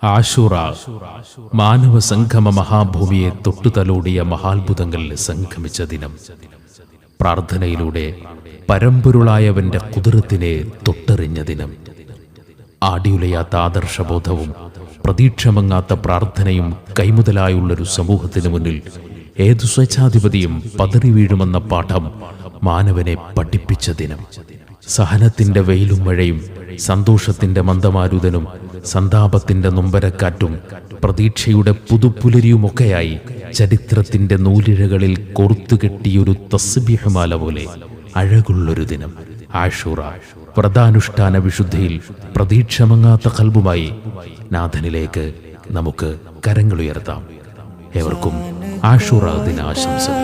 ആശൂറ മാനവ സംഗമ മഹാഭൂമിയെ തൊട്ടുതലോടിയ മഹാത്ഭുതങ്ങളിൽ സംഗമിച്ച ദിനം. പ്രാർത്ഥനയിലൂടെ പരമ്പൊരുളായവന്റെ കുതിരത്തിനെ തൊട്ടെറിഞ്ഞ ദിനം. ആടിയുലയാത്ത ആദർശബോധവും പ്രതീക്ഷമങ്ങാത്ത പ്രാർത്ഥനയും കൈമുതലായുള്ളൊരു സമൂഹത്തിന് മുന്നിൽ ഏതു സ്വേച്ഛാധിപതിയും പതറി വീഴുമെന്ന പാഠം മാനവനെ പഠിപ്പിച്ച ദിനം. സഹനത്തിന്റെ വെയിലും മഴയും, സന്തോഷത്തിന്റെ മന്ദമാരുതനും, സന്താപത്തിന്റെ നൊമ്പരക്കാറ്റും, പ്രതീക്ഷയുടെ പുതുപുലരിയുമൊക്കെയായി ചരിത്രത്തിന്റെ നൂലിഴകളിൽ കോർത്തുകെട്ടിയൊരു തസ്ബീഹ്മാല പോലെ അഴകുള്ളൊരു ദിനം. ആശൂറ വ്രതാനുഷ്ഠാന വിശുദ്ധിയിൽ പ്രതീക്ഷമങ്ങാത്ത ഖൽബുമായി നാഥനിലേക്ക് നമുക്ക് കരങ്ങളുയർത്താം. ഏവർക്കും ആശൂറ ദിനാശംസകൾ.